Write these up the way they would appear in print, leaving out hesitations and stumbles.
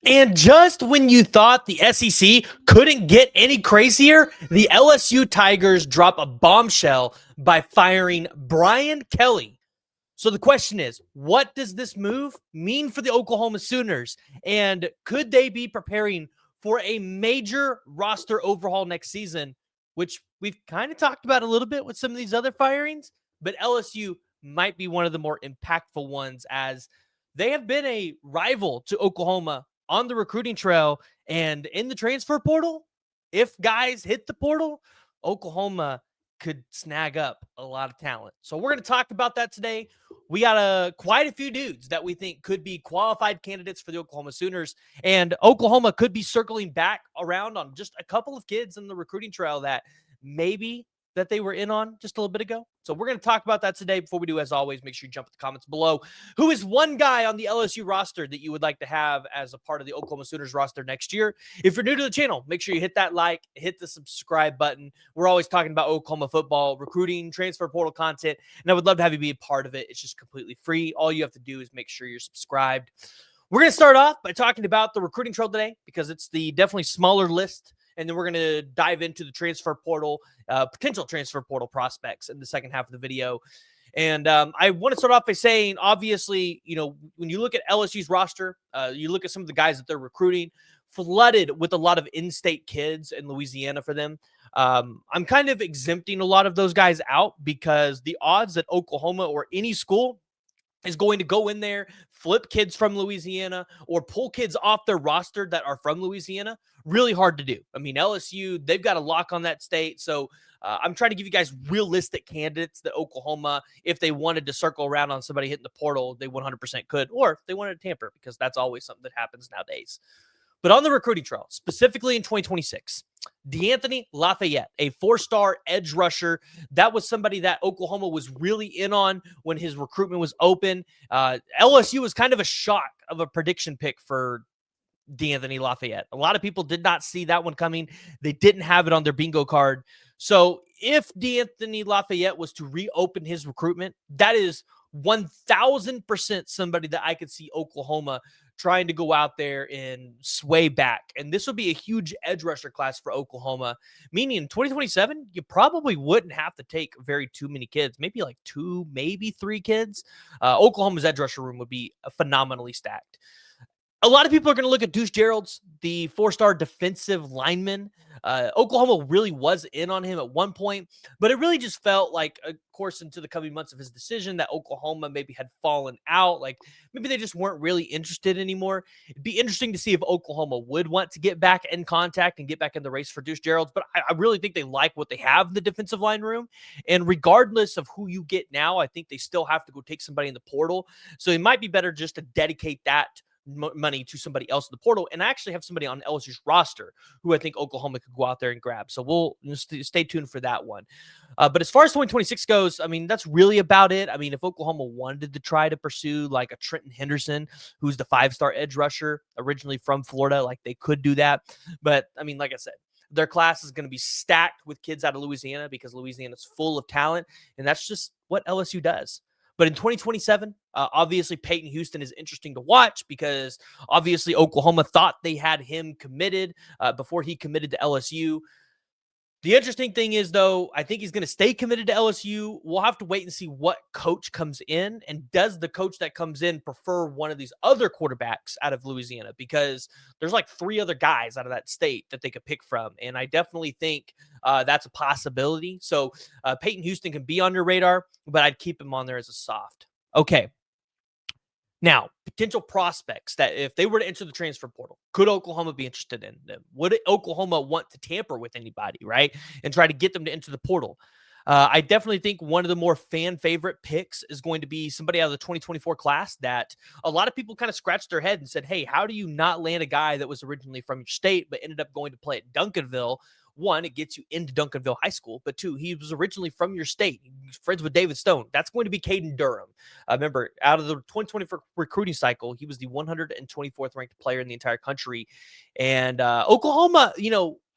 And just when you thought the SEC couldn't get any crazier, the LSU Tigers drop a bombshell by firing Brian Kelly. So the question is, what does this move mean for the Oklahoma Sooners? And could they be preparing for a major roster overhaul next season, which we've kind of talked about a little bit with some of these other firings, but LSU might be one of the more impactful ones as they have been a rival to Oklahoma on the recruiting trail and in the transfer portal. If guys hit the portal, Oklahoma could snag up a lot of talent. So we're going to talk about that today. We got quite a few dudes that we think could be qualified candidates for the Oklahoma Sooners, and Oklahoma could be circling back around on just a couple of kids in the recruiting trail that maybe that they were in on just a little bit ago. So we're going to talk about that today. Before we do, as always, make sure you jump in the comments below. Who is one guy on the LSU roster that you would like to have as a part of the Oklahoma Sooners roster next year? If you're new to the channel, make sure you hit that like, hit the subscribe button. We're always talking about Oklahoma football, recruiting, transfer portal content, and I would love to have you be a part of it. It's just completely free. All you have to do is make sure you're subscribed. We're going to start off by talking about the recruiting trail today because it's the definitely smaller list. And then we're going to dive into the transfer portal, potential transfer portal prospects in the second half of the video. And I want to start off by saying, obviously, when you look at LSU's roster, you look at some of the guys that they're recruiting, flooded with a lot of in-state kids in Louisiana for them. I'm kind of exempting a lot of those guys out because the odds that Oklahoma or any school is going to go in there, flip kids from Louisiana, or pull kids off their roster that are from Louisiana, really hard to do. I mean, LSU, they've got a lock on that state. So I'm trying to give you guys realistic candidates that Oklahoma, if they wanted to circle around on somebody hitting the portal, they 100% could, or if they wanted to tamper, because that's always something that happens nowadays. But on the recruiting trail, specifically in 2026, DeAnthony Lafayette, a four-star edge rusher, that was somebody that Oklahoma was really in on when his recruitment was open. LSU was kind of a shock of a prediction pick for DeAnthony Lafayette. A lot of people did not see that one coming. They didn't have it on their bingo card. So if DeAnthony Lafayette was to reopen his recruitment, that is 1,000% somebody that I could see Oklahoma trying to go out there and sway back. And this would be a huge edge rusher class for Oklahoma, meaning in 2027, you probably wouldn't have to take very too many kids, maybe like two, maybe three kids. Oklahoma's edge rusher room would be phenomenally stacked. A lot of people are going to look at Deuce Gerald's, the four-star defensive lineman. Oklahoma really was in on him at one point, but it really just felt like, of course, into the coming months of his decision, that Oklahoma maybe had fallen out. Like maybe they just weren't really interested anymore. It'd be interesting to see if Oklahoma would want to get back in contact and get back in the race for Deuce Gerald's. But I really think they like what they have in the defensive line room. And regardless of who you get now, I think they still have to go take somebody in the portal. So it might be better just to dedicate that money to somebody else in the portal. And I actually have somebody on LSU's roster who I think Oklahoma could go out there and grab. So we'll stay tuned for that one. But as far as 2026 goes, I mean, that's really about it. I mean, if Oklahoma wanted to try to pursue like a Trenton Henderson, who's the five-star edge rusher originally from Florida, like they could do that. But I mean, like I said, their class is going to be stacked with kids out of Louisiana because Louisiana is full of talent. And that's just what LSU does. But in 2027, obviously Peyton Houston is interesting to watch because obviously Oklahoma thought they had him committed before he committed to LSU. The interesting thing is, though, I think he's going to stay committed to LSU. We'll have to wait and see what coach comes in. And does the coach that comes in prefer one of these other quarterbacks out of Louisiana? Because there's like three other guys out of that state that they could pick from. And I definitely think that's a possibility. So Peyton Houston can be on your radar, but I'd keep him on there as a soft. Okay. Now, potential prospects that if they were to enter the transfer portal, could Oklahoma be interested in them? Would Oklahoma want to tamper with anybody, right? And try to get them to enter the portal? I definitely think one of the more fan favorite picks is going to be somebody out of the 2024 class that a lot of people kind of scratched their head and said, hey, how do you not land a guy that was originally from your state but ended up going to play at Duncanville? One, it gets you into Duncanville High School, but two, he was originally from your state. He's friends with David Stone. That's going to be Caden Durham. Remember, out of the 2024 recruiting cycle, he was the 124th ranked player in the entire country. And Oklahoma,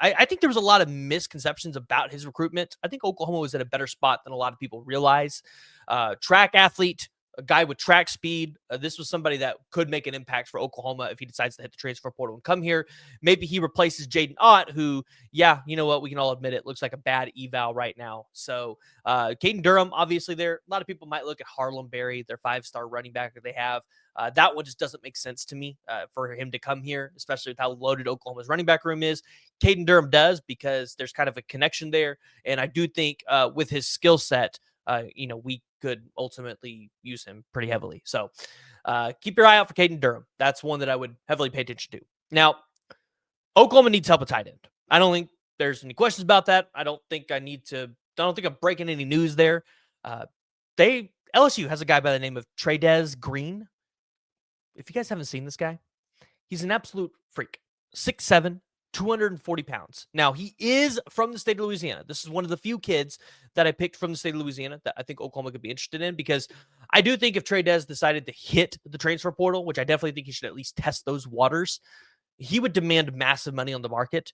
I think there was a lot of misconceptions about his recruitment. I think Oklahoma was at a better spot than a lot of people realize. Track athlete, a guy with track speed. This was somebody that could make an impact for Oklahoma if he decides to hit the transfer portal and come here. Maybe he replaces Jaden Ott, who, yeah, you know what? We can all admit it looks like a bad eval right now. So Caden Durham, obviously there. A lot of people might look at Harlem Berry, their 5-star running back that they have. That one just doesn't make sense to me for him to come here, especially with how loaded Oklahoma's running back room is. Caden Durham does because there's kind of a connection there. And I do think with his skill set, we could ultimately use him pretty heavily. So keep your eye out for Caden Durham. That's one that I would heavily pay attention to. Now, Oklahoma needs help at tight end. I don't think there's any questions about that. I don't think I'm breaking any news there. LSU has a guy by the name of Tradez Green. If you guys haven't seen this guy, he's an absolute freak. 6'7", 240 pounds. Now, he is from the state of Louisiana. This is one of the few kids that I picked from the state of Louisiana that I think Oklahoma could be interested in, because I do think if Tradez decided to hit the transfer portal, which I definitely think he should at least test those waters, he would demand massive money on the market.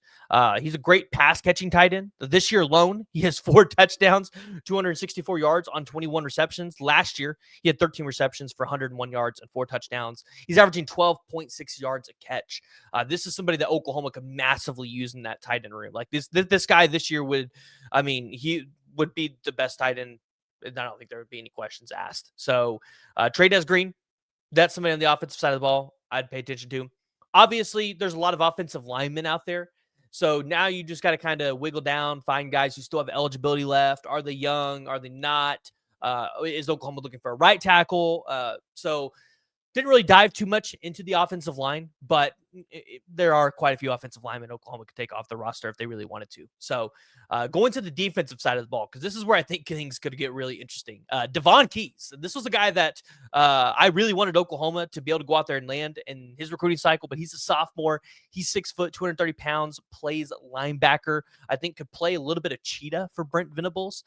He's a great pass-catching tight end. This year alone, he has 4 touchdowns, 264 yards on 21 receptions. Last year, he had 13 receptions for 101 yards and 4 touchdowns. He's averaging 12.6 yards a catch. This is somebody that Oklahoma could massively use in that tight end room. Like this guy this year he would be the best tight end. And I don't think there would be any questions asked. So Tradez Green, that's somebody on the offensive side of the ball I'd pay attention to. Obviously, there's a lot of offensive linemen out there. So now you just got to kind of wiggle down, find guys who still have eligibility left. Are they young? Are they not? Is Oklahoma looking for a right tackle? So didn't really dive too much into the offensive line, but there are quite a few offensive linemen Oklahoma could take off the roster if they really wanted to. So going to the defensive side of the ball, because this is where I think things could get really interesting. Devon Keys. This was a guy that I really wanted Oklahoma to be able to go out there and land in his recruiting cycle, but he's a sophomore. He's 6 foot, 230 pounds, plays linebacker. I think could play a little bit of cheetah for Brent Venables.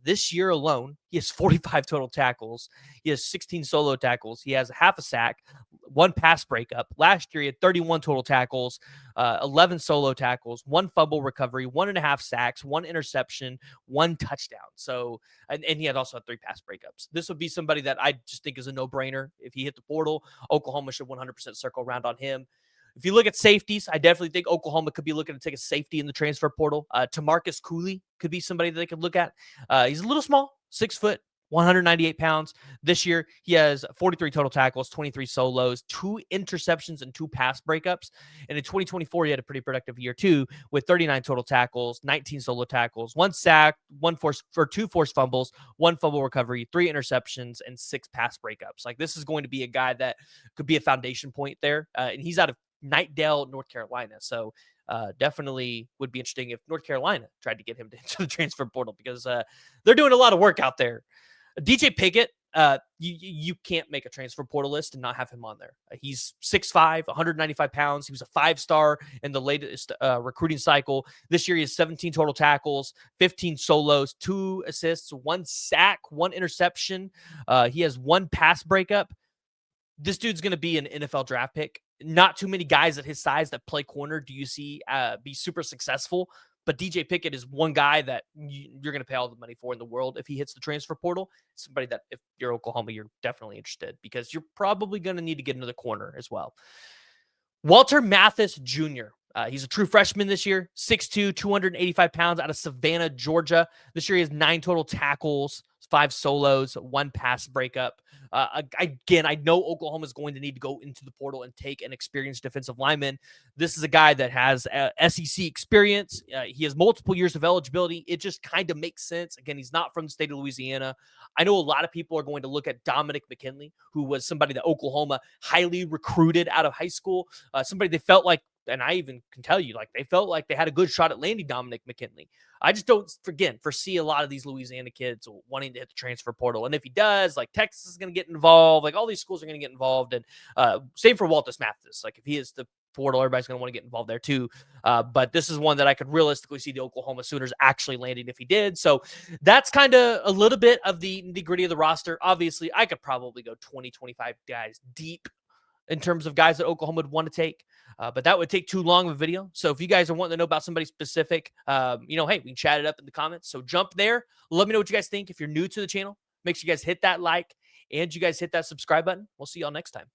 This year alone, he has 45 total tackles. He has 16 solo tackles. He has half a sack, 1 pass breakup. Last year, he had 31 total tackles, 11 solo tackles, 1 fumble recovery, 1.5 sacks, 1 interception, 1 touchdown. So, and he had also had 3 pass breakups. This would be somebody that I just think is a no-brainer. If he hit the portal, Oklahoma should 100% circle around on him. If you look at safeties, I definitely think Oklahoma could be looking to take a safety in the transfer portal. Tamarcus Cooley could be somebody that they could look at. He's a little small, 6 foot, 198 pounds. This year, he has 43 total tackles, 23 solos, 2 interceptions, and 2 pass breakups. And in 2024, he had a pretty productive year too, with 39 total tackles, 19 solo tackles, 1 sack, 2 forced fumbles, 1 fumble recovery, 3 interceptions, and 6 pass breakups. Like, this is going to be a guy that could be a foundation point there. And he's out of Knightdale, North Carolina. So definitely would be interesting if North Carolina tried to get him into the transfer portal, because they're doing a lot of work out there. DJ Pickett, you can't make a transfer portal list and not have him on there. He's 6'5", 195 pounds. He was a 5-star in the latest recruiting cycle. This year, he has 17 total tackles, 15 solos, 2 assists, 1 sack, 1 interception. He has 1 pass breakup. This dude's going to be an NFL draft pick. Not too many guys at his size that play corner do you see be super successful. But DJ Pickett is one guy that you're going to pay all the money for in the world if he hits the transfer portal. Somebody that, if you're Oklahoma, you're definitely interested, because you're probably going to need to get into the corner as well. Walter Mathis Jr. He's a true freshman this year, 6'2", 285 pounds, out of Savannah, Georgia. This year he has 9 total tackles, 5 solos, 1 pass breakup. Again, I know Oklahoma is going to need to go into the portal and take an experienced defensive lineman. This is a guy that has SEC experience. He has multiple years of eligibility. It just kind of makes sense. Again, he's not from the state of Louisiana. I know a lot of people are going to look at Dominic McKinley, who was somebody that Oklahoma highly recruited out of high school. Somebody they felt like, and I even can tell you, like, they felt like they had a good shot at landing Dominic McKinley. I just don't, again, foresee a lot of these Louisiana kids wanting to hit the transfer portal. And if he does, like, Texas is going to get involved. Like, all these schools are going to get involved. And same for Walter Mathis. Like, if he is the portal, everybody's going to want to get involved there too. But this is one that I could realistically see the Oklahoma Sooners actually landing if he did. So that's kind of a little bit of the nitty-gritty of the roster. Obviously, I could probably go 20, 25 guys deep in terms of guys that Oklahoma would want to take. But that would take too long of a video. So if you guys are wanting to know about somebody specific, hey, we can chat it up in the comments. So jump there. Let me know what you guys think. If you're new to the channel, make sure you guys hit that like And you guys hit that subscribe button. We'll see y'all next time.